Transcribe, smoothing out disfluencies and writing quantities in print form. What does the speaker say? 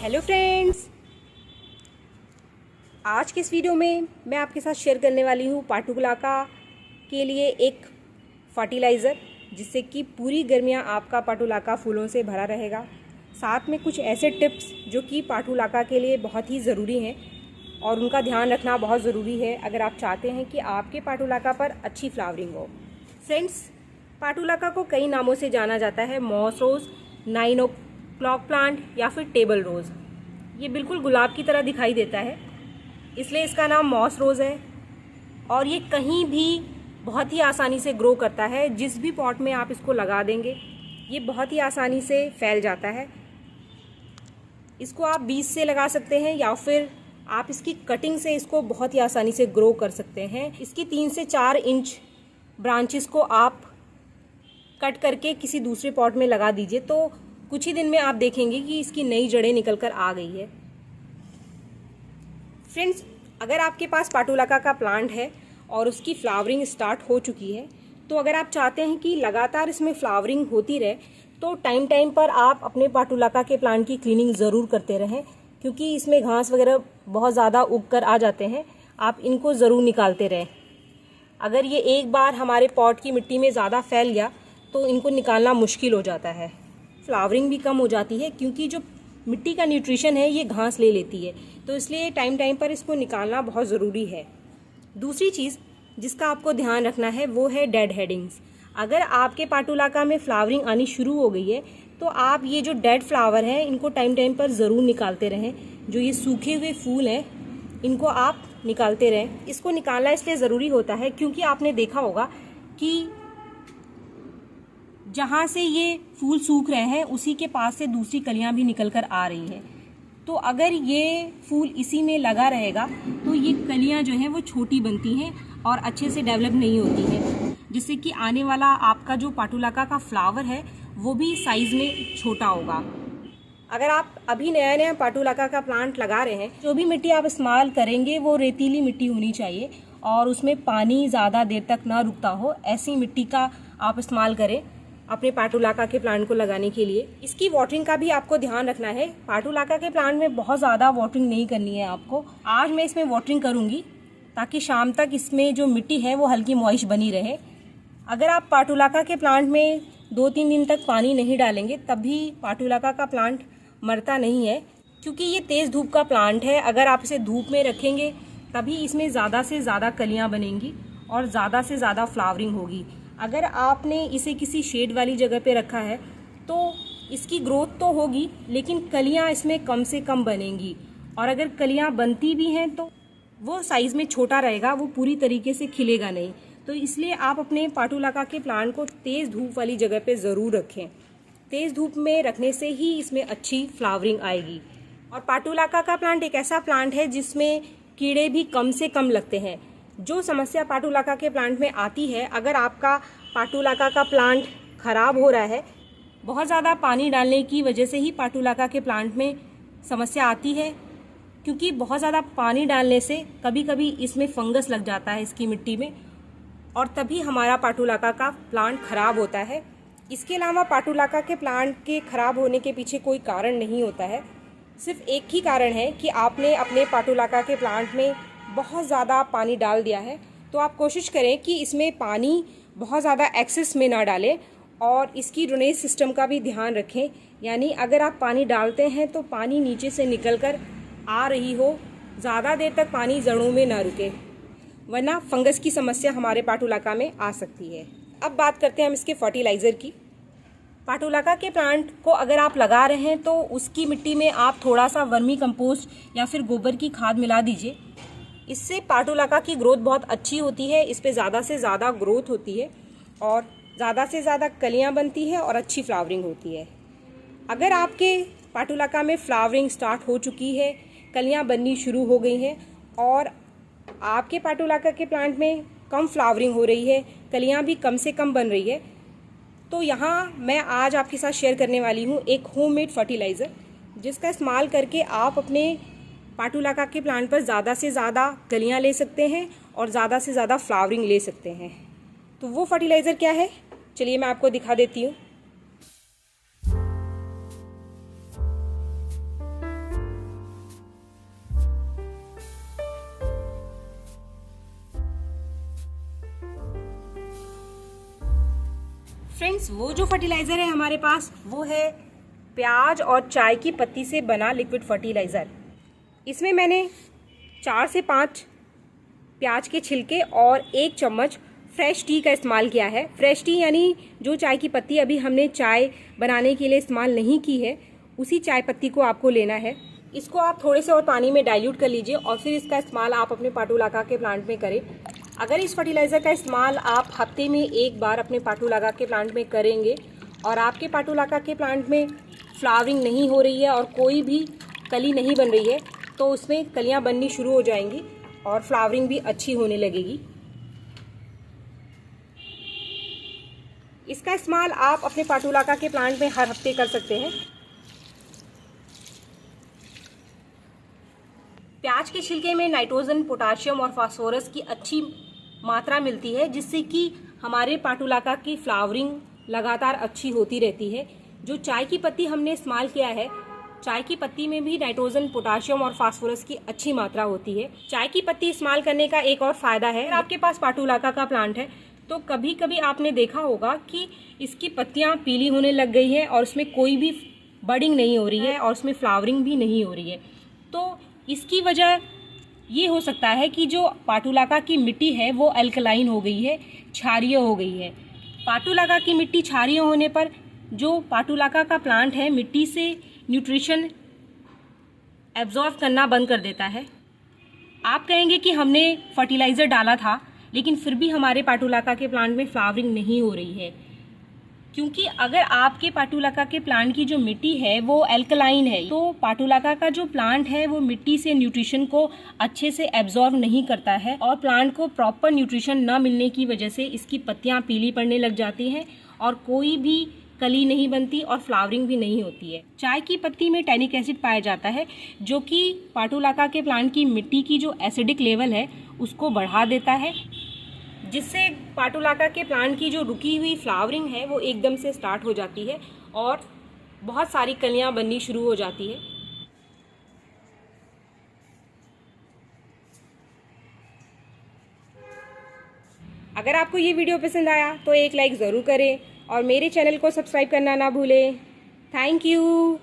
Hello friends, आज के इस वीडियो में मैं आपके साथ शेयर करने वाली हूँ पाटुलाका के लिए एक फर्टिलाइज़र जिससे कि पूरी गर्मियाँ आपका पाटुलाका फूलों से भरा रहेगा। साथ में कुछ ऐसे टिप्स जो कि पाटुलाका के लिए बहुत ही ज़रूरी हैं और उनका ध्यान रखना बहुत ज़रूरी है अगर आप चाहते हैं कि आपके पाटुलाका पर अच्छी फ्लावरिंग हो। फ्रेंड्स, पाटुलाका को कई नामों से जाना जाता है, मॉस रोज़, 9 o'clock प्लांट या फिर टेबल रोज़। ये बिल्कुल गुलाब की तरह दिखाई देता है, इसलिए इसका नाम मॉस रोज़ है और ये कहीं भी बहुत ही आसानी से ग्रो करता है। जिस भी पॉट में आप इसको लगा देंगे ये बहुत ही आसानी से फैल जाता है। इसको आप बीज से लगा सकते हैं या फिर आप इसकी कटिंग से इसको बहुत ही आसानी से ग्रो कर सकते हैं। इसकी 3 से 4 इंच ब्रांचेस को आप कट करके किसी दूसरे पॉट में लगा दीजिए तो कुछ ही दिन में आप देखेंगे कि इसकी नई जड़ें निकल कर आ गई है। फ्रेंड्स, अगर आपके पास पाटुलाका का प्लांट है और उसकी फ्लावरिंग स्टार्ट हो चुकी है तो अगर आप चाहते हैं कि लगातार इसमें फ्लावरिंग होती रहे तो टाइम टाइम पर आप अपने पाटुलाका के प्लांट की क्लीनिंग ज़रूर करते रहें, क्योंकि इसमें घास वगैरह बहुत ज़्यादा उग कर आ जाते हैं। आप इनको ज़रूर निकालते रहें। अगर ये एक बार हमारे पॉट की मिट्टी में ज़्यादा फैल गया तो इनको निकालना मुश्किल हो जाता है। फ्लावरिंग भी कम हो जाती है क्योंकि जो मिट्टी का न्यूट्रिशन है ये घास ले लेती है, तो इसलिए टाइम टाइम पर इसको निकालना बहुत ज़रूरी है। दूसरी चीज़ जिसका आपको ध्यान रखना है वो है डेड हेडिंग्स। अगर आपके पाटुलाका में फ्लावरिंग आनी शुरू हो गई है तो आप ये जो डेड फ्लावर हैं इनको टाइम टाइम पर ज़रूर निकालते रहें। जो ये सूखे हुए फूल हैं इनको आप निकालते रहें। इसको निकालना इसलिए ज़रूरी होता है क्योंकि आपने देखा होगा कि जहाँ से ये फूल सूख रहे हैं उसी के पास से दूसरी कलियाँ भी निकल कर आ रही हैं। तो अगर ये फूल इसी में लगा रहेगा तो ये कलियाँ जो हैं वो छोटी बनती हैं और अच्छे से डेवलप नहीं होती हैं, जिससे कि आने वाला आपका जो पाटुलाका का फ्लावर है वो भी साइज़ में छोटा होगा। अगर आप अभी नया नया पाटुलाका का प्लांट लगा रहे हैं, जो भी मिट्टी आप इस्तेमाल करेंगे वो रेतीली मिट्टी होनी चाहिए और उसमें पानी ज़्यादा देर तक ना रुकता हो, ऐसी मिट्टी का आप इस्तेमाल करें अपने पाटुलाका के प्लांट को लगाने के लिए। इसकी वाटरिंग का भी आपको ध्यान रखना है। पाटुलाका के प्लांट में बहुत ज़्यादा वाटरिंग नहीं करनी है आपको। आज मैं इसमें वाटरिंग करूँगी ताकि शाम तक इसमें जो मिट्टी है वो हल्की मॉइस्ट बनी रहे। अगर आप पाटुलाका के प्लांट में 2-3 दिन तक पानी नहीं डालेंगे तब भी पाटुलाका का प्लांट मरता नहीं है, क्योंकि ये तेज़ धूप का प्लांट है। अगर आप इसे धूप में रखेंगे तभी इसमें ज़्यादा से ज़्यादा कलियाँ बनेंगी और ज़्यादा से ज़्यादा फ्लावरिंग होगी। अगर आपने इसे किसी शेड वाली जगह पे रखा है तो इसकी ग्रोथ तो होगी लेकिन कलियां इसमें कम से कम बनेंगी, और अगर कलियां बनती भी हैं तो वो साइज़ में छोटा रहेगा, वो पूरी तरीके से खिलेगा नहीं। तो इसलिए आप अपने पाटुलाका के प्लांट को तेज़ धूप वाली जगह पे ज़रूर रखें। तेज़ धूप में रखने से ही इसमें अच्छी फ्लावरिंग आएगी। और पाटुलाका का प्लांट एक ऐसा प्लांट है जिसमें कीड़े भी कम से कम लगते हैं। जो समस्या पाटुलाका के प्लांट में आती है, अगर आपका पाटुलाका का प्लांट ख़राब हो रहा है, बहुत ज़्यादा पानी डालने की वजह से ही पाटुलाका के प्लांट में समस्या आती है, क्योंकि बहुत ज़्यादा पानी डालने से कभी कभी इसमें फंगस लग जाता है इसकी मिट्टी में, और तभी हमारा पाटुलाका का प्लांट ख़राब होता है। इसके अलावा पाटुलाका के प्लांट के ख़राब होने के पीछे कोई कारण नहीं होता है, सिर्फ एक ही कारण है कि आपने अपने पाटुलाका के प्लांट में बहुत ज़्यादा पानी डाल दिया है। तो आप कोशिश करें कि इसमें पानी बहुत ज़्यादा एक्सेस में ना डालें और इसकी ड्रेनेज सिस्टम का भी ध्यान रखें। यानी अगर आप पानी डालते हैं तो पानी नीचे से निकल कर आ रही हो, ज़्यादा देर तक पानी जड़ों में ना रुके, वरना फंगस की समस्या हमारे पाटुलाका में आ सकती है। अब बात करते हैं हम इसके फर्टिलाइज़र की। पाटुलाका के प्लांट को अगर आप लगा रहे हैं तो उसकी मिट्टी में आप थोड़ा सा वर्मी कंपोस्ट या फिर गोबर की खाद मिला दीजिए। इससे पाटुलाका की ग्रोथ बहुत अच्छी होती है, इस पे ज़्यादा से ज़्यादा ग्रोथ होती है और ज़्यादा से ज़्यादा कलियाँ बनती हैं और अच्छी फ्लावरिंग होती है। अगर आपके पाटुलाका में फ्लावरिंग स्टार्ट हो चुकी है, कलियाँ बननी शुरू हो गई हैं और आपके पाटुलाका के प्लांट में कम फ्लावरिंग हो रही है, कलियाँ भी कम से कम बन रही है, तो यहाँ मैं आज आपके साथ शेयर करने वाली हूँ एक होममेड फर्टिलाइज़र, जिसका इस्तेमाल करके आप अपने पाटुलाका के प्लांट पर ज़्यादा से ज़्यादा कलियाँ ले सकते हैं और ज़्यादा से ज़्यादा फ्लावरिंग ले सकते हैं। तो वो फर्टिलाइज़र क्या है, चलिए मैं आपको दिखा देती हूँ। फ्रेंड्स, वो जो फर्टिलाइज़र है हमारे पास वो है प्याज और चाय की पत्ती से बना लिक्विड फर्टिलाइज़र। इसमें मैंने 4 से 5 प्याज के छिलके और 1 चम्मच फ्रेश टी का इस्तेमाल किया है। फ्रेश टी यानी जो चाय की पत्ती अभी हमने चाय बनाने के लिए इस्तेमाल नहीं की है, उसी चाय पत्ती को आपको लेना है। इसको आप थोड़े से और पानी में डाइल्यूट कर लीजिए और फिर इसका इस्तेमाल आप अपने पाटुलाका के प्लांट में करें। अगर इस फर्टिलाइज़र का इस्तेमाल आप हफ्ते में 1 बार अपने पाटुलाका के प्लांट में करेंगे और आपके पाटुलाका के प्लांट में फ्लावरिंग नहीं हो रही है और कोई भी कली नहीं बन रही है, तो उसमें कलियां बननी शुरू हो जाएंगी और फ्लावरिंग भी अच्छी होने लगेगी। इसका इस्तेमाल आप अपने पाटुलाका के प्लांट में हर हफ्ते कर सकते हैं। प्याज के छिलके में नाइट्रोजन, पोटाशियम और फास्फोरस की अच्छी मात्रा मिलती है, जिससे कि हमारे पाटुलाका की फ्लावरिंग लगातार अच्छी होती रहती है। जो चाय की पत्ती हमने इस्तेमाल किया है, चाय की पत्ती में भी नाइट्रोजन, पोटाशियम और फास्फोरस की अच्छी मात्रा होती है। चाय की पत्ती इस्तेमाल करने का एक और फायदा है, अगर आपके पास पाटुलाका का प्लांट है तो कभी कभी आपने देखा होगा कि इसकी पत्तियां पीली होने लग गई है और उसमें कोई भी बडिंग नहीं हो रही है और उसमें फ्लावरिंग भी नहीं हो रही है। तो इसकी वजह ये हो सकता है कि जो पाटुलाका की मिट्टी है वो अल्कलाइन हो गई है, क्षारीय हो गई है। पाटुलाका की मिट्टी क्षारीय होने पर जो पाटुलाका का प्लांट है मिट्टी से न्यूट्रिशन एब्जॉर्ब करना बंद कर देता है। आप कहेंगे कि हमने फर्टिलाइज़र डाला था लेकिन फिर भी हमारे पाटुलाका के प्लांट में फ्लावरिंग नहीं हो रही है, क्योंकि अगर आपके पाटुलाका के प्लांट की जो मिट्टी है वो अल्कलाइन है तो पाटुलाका का जो प्लांट है वो मिट्टी से न्यूट्रिशन को अच्छे से एब्जॉर्ब नहीं करता है और प्लांट को प्रॉपर न्यूट्रिशन न मिलने की वजह से इसकी पत्तियां पीली पड़ने लग जाती हैं और कोई भी कली नहीं बनती और फ्लावरिंग भी नहीं होती है। चाय की पत्ती में टैनिक एसिड पाया जाता है जो कि पाटुलाका के प्लांट की मिट्टी की जो एसिडिक लेवल है उसको बढ़ा देता है, जिससे पाटुलाका के प्लांट की जो रुकी हुई फ्लावरिंग है वो एकदम से स्टार्ट हो जाती है और बहुत सारी कलियां बननी शुरू हो जाती है। अगर आपको ये वीडियो पसंद आया तो एक लाइक ज़रूर करें और मेरे चैनल को सब्सक्राइब करना ना भूलें। Thank you.